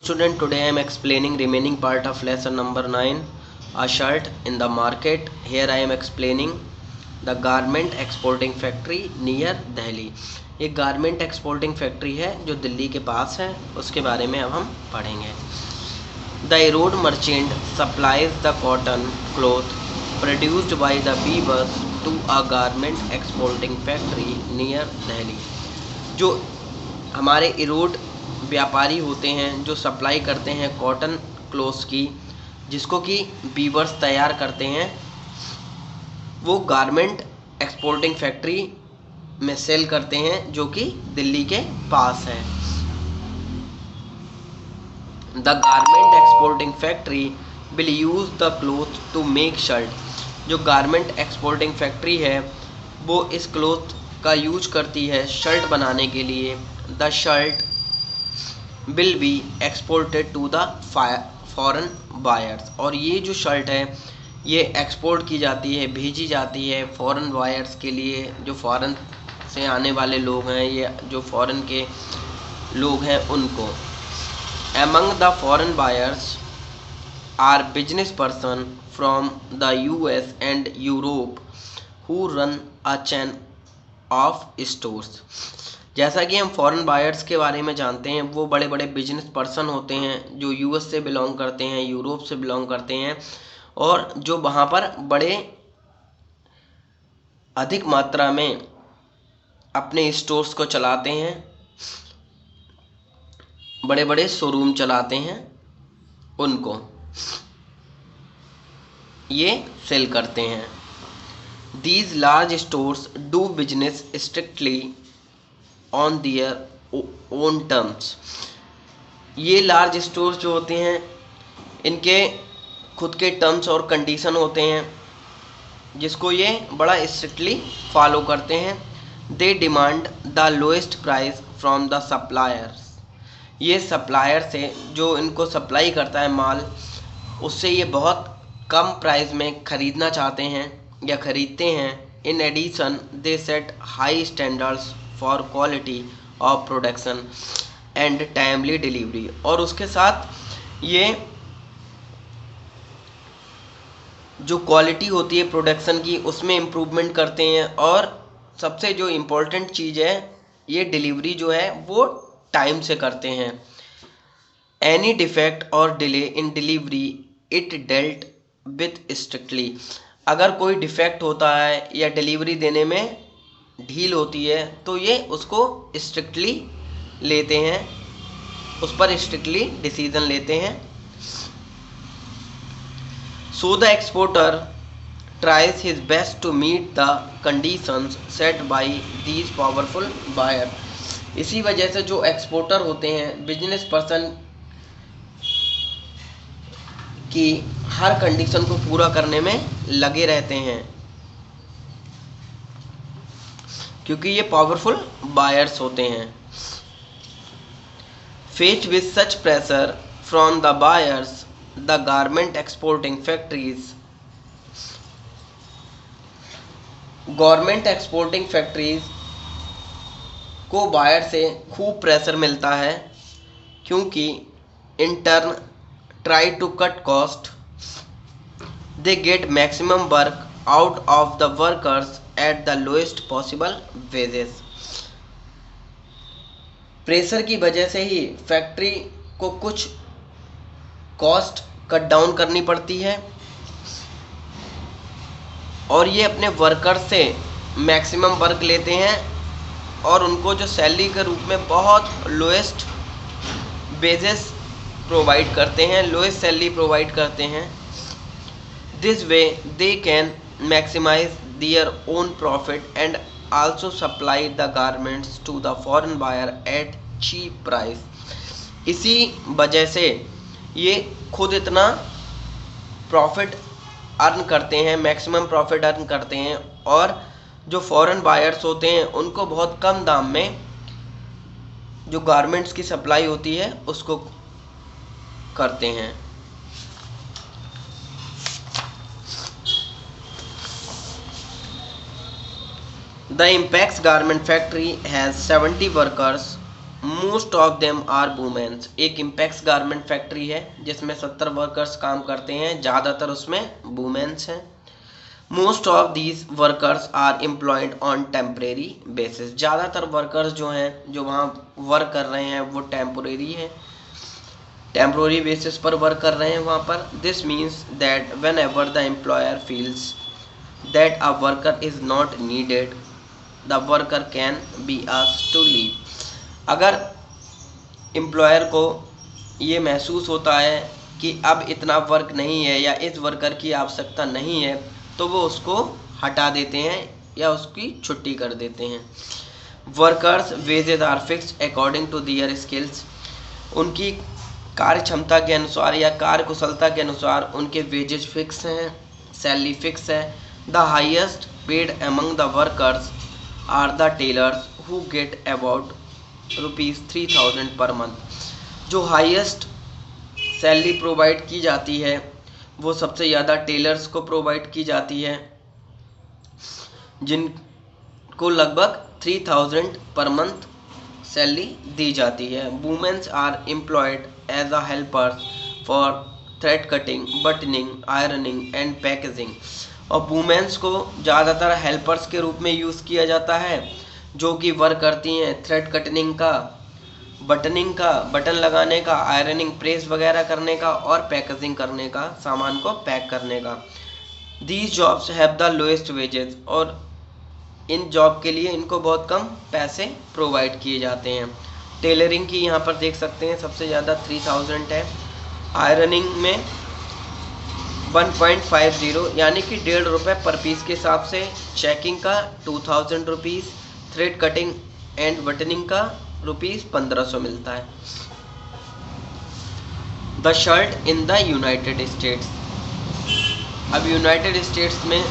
Student, today I am explaining remaining part of lesson number 9, a shirt in the market. Here I am explaining the garment exporting factory near Delhi. एक garment exporting factory है जो दिल्ली के पास है, उसके बारे में अब हम पढ़ेंगे. The road merchant supplies the cotton cloth produced by the weavers to a garment exporting factory near Delhi. जो हमारे इरोड व्यापारी होते हैं जो सप्लाई करते हैं कॉटन क्लोथ्स की, जिसको कि वीवर्स तैयार करते हैं, वो गारमेंट एक्सपोर्टिंग फैक्ट्री में सेल करते हैं जो कि दिल्ली के पास है. The garment exporting factory will use the cloth to make shirt. जो गारमेंट एक्सपोर्टिंग फैक्ट्री है वो इस क्लोथ का यूज करती है शर्ट बनाने के लिए. The shirt will be exported to the foreign buyers. और ये जो शर्ट है ये एक्सपोर्ट की जाती है, भेजी जाती है फॉरेन बायर्स के लिए, जो फॉरेन से आने वाले लोग हैं, ये जो फॉरेन के लोग हैं उनको. Among the foreign buyers are business person from the US and Europe who run a chain of stores. जैसा कि हम फॉरेन बायर्स के बारे में जानते हैं, वो बड़े बड़े बिजनेस पर्सन होते हैं जो यूएस से बिलोंग करते हैं, यूरोप से बिलोंग करते हैं, और जो वहाँ पर बड़े अधिक मात्रा में अपने स्टोर्स को चलाते हैं, बड़े बड़े शोरूम चलाते हैं, उनको ये सेल करते हैं. These large stores do business strictly on their own terms. ये लार्ज स्टोर्स जो होते हैं इनके खुद के टर्म्स और कंडीशन होते हैं जिसको ये बड़ा स्ट्रिक्टली फॉलो करते हैं. They demand the lowest price from the suppliers. ये सप्लायर से जो इनको सप्लाई करता है माल, उससे ये बहुत कम प्राइस में ख़रीदना चाहते हैं या ख़रीदते हैं. In addition they set high standards for quality of production and timely delivery. और उसके साथ ये जो क्वालिटी होती है प्रोडक्शन की उसमें इम्प्रूवमेंट करते हैं. और सबसे जो इम्पोर्टेंट चीज़ है, ये डिलीवरी जो है वो टाइम से करते हैं. एनी डिफेक्ट और delay in delivery it dealt with strictly. अगर कोई डिफेक्ट होता है या डिलीवरी देने में ढील होती है तो ये उसको स्ट्रिक्टली लेते हैं, उस पर स्ट्रिक्टली डिसीजन लेते हैं. So the exporter tries his best to meet the conditions set by these powerful buyer. इसी वजह से जो एक्सपोर्टर होते हैं बिजनेस पर्सन की हर कंडीशन को पूरा करने में लगे रहते हैं, क्योंकि ये पावरफुल बायर्स होते हैं. Faced with such pressure from the buyers the garment exporting factories. Government exporting factories को बायर से खूब प्रेशर मिलता है, क्योंकि in turn try to cut cost. They get maximum work out of the workers at the lowest possible wages. Pressure की वजह से ही factory को कुछ कॉस्ट कट डाउन करनी पड़ती है और ये अपने वर्कर से मैक्सिमम वर्क लेते हैं और उनको जो सैलरी के रूप में बहुत लोएस्ट वेजेस प्रोवाइड करते हैं, लोएस्ट सैलरी प्रोवाइड करते हैं. This way they can maximise their own profit and also supply the garments to the foreign buyer at cheap price. इसी वजह से ये खुद इतना प्रॉफिट अर्न करते हैं, मैक्सिमम प्रॉफिट अर्न करते हैं, और जो फॉरेन बायर्स होते हैं उनको बहुत कम दाम में जो गारमेंट्स की सप्लाई होती है उसको करते हैं. The Impex garment factory has 70 workers. Most of them are womens. एक इम्पैक्स गारमेंट फैक्ट्री है जिसमें 70 वर्कर्स काम करते हैं, ज़्यादातर उसमें वुमेन्स हैं। Most of these workers are employed on temporary basis. ज़्यादातर वर्कर्स जो हैं जो वहाँ वर्क कर रहे हैं वो टेम्पोरेरी है, टेम्पोरेरी बेसिस पर वर्क कर रहे हैं वहाँ पर। This means that whenever the employer feels that a worker is not needed the worker can be asked to leave. अगर एम्प्लॉयर को ये महसूस होता है कि अब इतना वर्क नहीं है या इस वर्कर की आवश्यकता नहीं है तो वो उसको हटा देते हैं या उसकी छुट्टी कर देते हैं। Workers wages are fixed according to their skills. उनकी कार्य क्षमता के अनुसार या कार्य कुशलता के अनुसार उनके वेजेज फिक्स हैं, सैलरी फिक्स है। The highest paid among the workers are the tailors who get about ₹3000 per month. जो हाईएस्ट सैलरी प्रोवाइड की जाती है वो सबसे ज़्यादा टेलर्स को प्रोवाइड की जाती है, जिनको लगभग 3000 पर मंथ सैलरी दी जाती है। Womens are employed as a helpers for thread cutting, buttoning, ironing and packaging. और वुमेन्स को ज़्यादातर हेल्पर्स के रूप में यूज़ किया जाता है जो कि वर्क करती हैं थ्रेड कटिंग का, बटनिंग का, बटन लगाने का, आयरनिंग, प्रेस वगैरह करने का और पैकेजिंग करने का, सामान को पैक करने का। These jobs have the lowest wages. और इन जॉब के लिए इनको बहुत कम पैसे प्रोवाइड किए जाते हैं। टेलरिंग की यहाँ पर देख सकते हैं सबसे ज़्यादा 3000 है। आयरनिंग में 1.50 यानी कि ₹1.5 पर पीस के हिसाब से। चेकिंग का 2000 rupees. Thread cutting and buttoning का ₹1500 मिलता है। The shirt in the United States. अब यूनाइटेड स्टेट्स में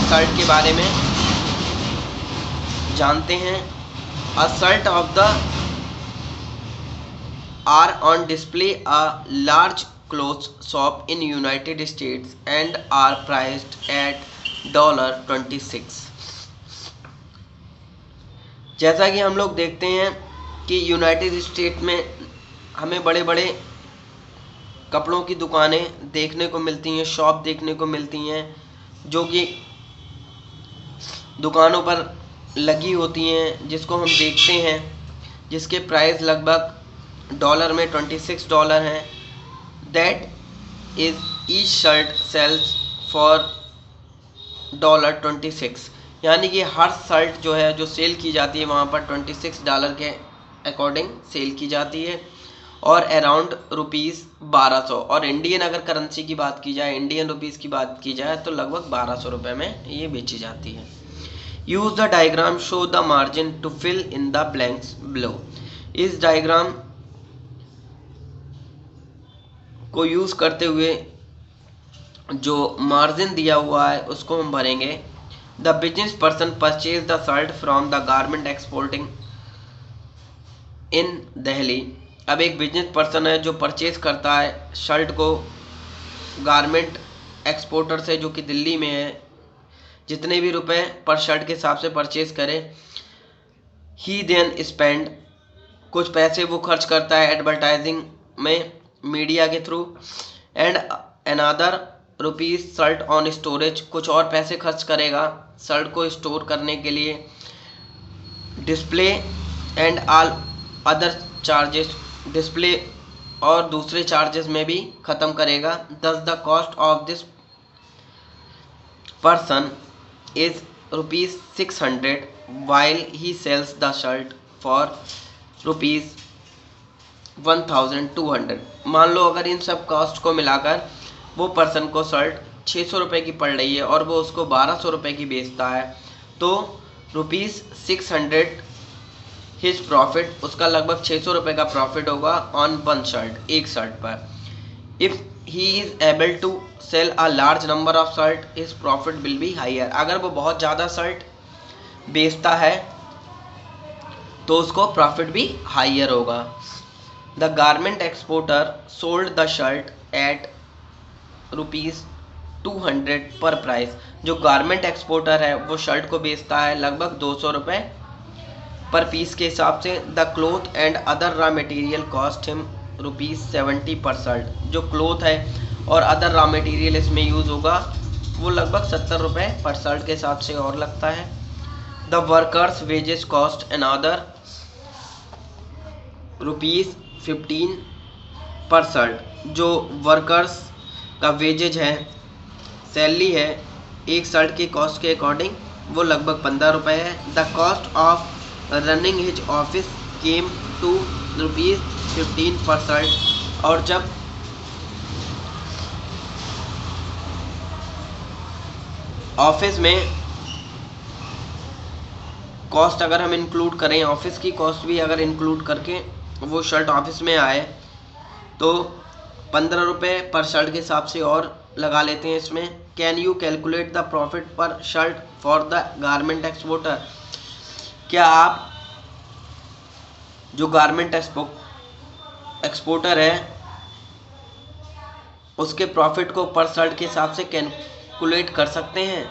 शर्ट के बारे में जानते हैं। A shirt of the are on display a large clothes shop in United States and are priced at $26। जैसा कि हम लोग देखते हैं कि यूनाइटेड स्टेट में हमें बड़े बड़े कपड़ों की दुकानें देखने को मिलती हैं, शॉप देखने को मिलती हैं जो कि दुकानों पर लगी होती हैं, जिसको हम देखते हैं, जिसके प्राइस लगभग डॉलर में $26 हैं। That is each shirt sells for $26। यानी कि हर शर्ट जो है जो सेल की जाती है वहाँ पर $26 के अकॉर्डिंग सेल की जाती है और अराउंड ₹1200। और इंडियन अगर करेंसी की बात की जाए, इंडियन रुपीज़ की बात की जाए तो लगभग ₹1200 में ये बेची जाती है। Use the diagram show the margin to fill in the blanks below. इस डायग्राम को यूज़ करते हुए जो मार्जिन दिया हुआ है उसको हम भरेंगे। The business person purchase the shirt from the garment exporting in Delhi. अब एक बिजनेस पर्सन है जो परचेज करता है शर्ट को गारमेंट एक्सपोर्टर से जो कि दिल्ली में है, जितने भी रुपए पर शर्ट के हिसाब से परचेज करे। ही देन स्पेंड, कुछ पैसे वो खर्च करता है एडवर्टाइजिंग में, मीडिया के through. And another rupees shirt on storage, कुछ और पैसे खर्च करेगा शर्ट को स्टोर करने के लिए। Display and all other charges, display और दूसरे चार्जेस में भी ख़त्म करेगा। दस the cost of this person is ₹600 while he sells the shirt for ₹1200। मान लो अगर इन सब कॉस्ट को मिलाकर वो पर्सन को शर्ट ₹600 की पड़ रही है और वो उसको ₹1200 की बेचता है तो ₹600 हिज प्रॉफिट, उसका लगभग ₹600 का प्रॉफिट होगा ऑन वन शर्ट, एक शर्ट पर। If he is able to sell a large number of shirt his profit will be higher. अगर वो बहुत ज़्यादा शर्ट बेचता है तो उसको प्रॉफिट भी हायर होगा। The garment exporter sold the shirt eight ₹200 पर प्राइस। जो गारमेंट एक्सपोर्टर है वो शर्ट को बेचता है लगभग ₹200 पर पीस के हिसाब से। The cloth and other raw material cost him ₹70। जो क्लोथ है और अदर रॉ मटेरियल इसमें यूज़ होगा वो लगभग ₹70 पर शर्ट के हिसाब से और लगता है। The workers wages cost another ₹15 जो वर्कर्स का वेजेज है, सैलरी है, एक शर्ट की कॉस्ट के अकॉर्डिंग वो लगभग ₹15 है। The cost of running his office came to ₹15 और जब ऑफिस में कॉस्ट अगर हम इंक्लूड करें, ऑफिस की कॉस्ट भी अगर इंक्लूड करके वो शर्ट ऑफिस में आए तो ₹15 पर शर्ट के हिसाब से और लगा लेते हैं इसमें। Can you calculate the profit per shirt for the garment exporter? क्या आप जो गारमेंट एक्सपोर्टर है उसके प्रॉफिट को पर शर्ट के हिसाब से कैलकुलेट कर सकते हैं?